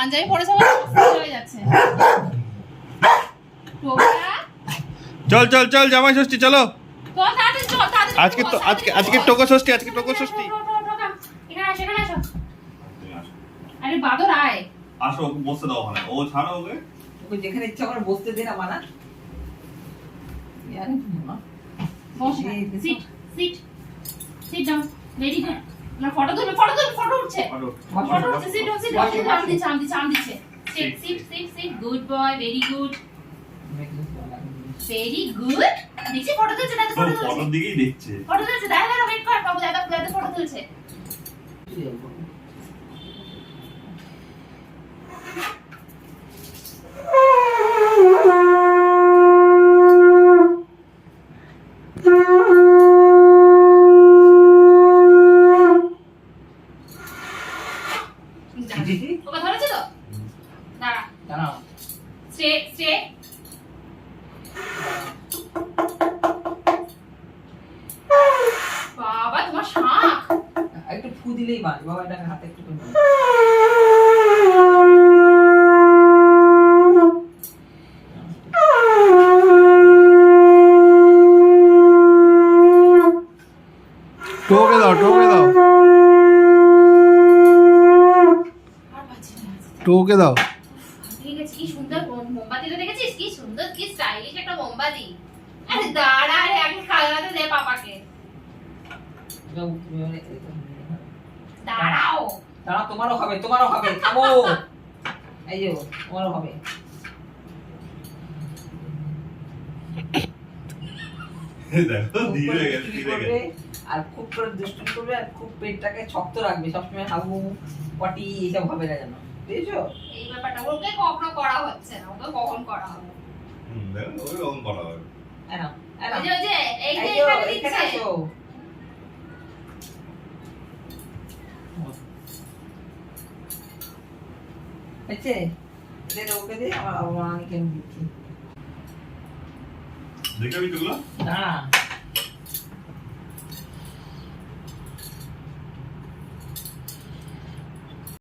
পাঞ্জাবি পরেছে আমার হয়ে যাচ্ছে। চল চল চল জামাই ষষ্ঠী চলো। চল তাড়াতাড়ি চল তাড়াতাড়ি। আজকে টোকা ষষ্ঠী, আজকে টোকা ষষ্ঠী। এখানে আসো এখানে আসো। আরে বাদর আয়। আসো বসতে দাও ওখানে। ও ছাড়ো ওকে। ওকে যেখানে ইচ্ছা করে বসতে দে না মানা। ইয়ারে না। Boss sit sit sit down. Ready না? না ফটো তুলবে ফটো উঠছে। ফটো উঠছে সিট সিট আম দিচ্ছে। Sit sit sit sit good boy very good. Very good. দেখছি ফটো তুলছে না ফটো তুলছে। ফটোর দিকেই দেখছে। ফটো তুলছে দাঁড়া ওয়েট কর বাবু দাদা ফটো তুলছে। ওকে ধরেছে তো? দাঁড়া দাঁড়াও। Stay stay. বাবা তোমার শাখ। একটু ফু দিলেই বাজে বাবা, এটা হাতে একটু করে নাও। টোকে দাও টোকে দাও টোকে দাও। ঠিক আছে কি সুন্দর মোমবাতিটা দেখেছিস কি সুন্দর কি স্টাইলিশ একটা মোমবাতি। আরে দাঁড়া রে আগে খাওয়াতে দে পাপাকে। দাঁড়াও দাঁড়াও, তোমারও হবে খাবো। এই যে তোমারও হবে। দেখো ধীরে গেছে ধীরে গেছে। আর খুব করে দুষ্টুমি করবে আর খুব পেটটাকে শক্ত রাখবে, সবসময় হাগু পটি এইসব হবে না যেন, বুঝেছো? এই ব্যাপারটা ওকে কখনো করা হচ্ছে না, ওকে কখন করা হবে। দেখো ওই রকম করা হবে। এনা ওই যে এই যে এখানে দিচ্ছে। আসো। আচ্ছা এটা ওকে দে, আমার বাবা মাকে দিচ্ছি। দেখবি তোগুলো? দাঁড়া।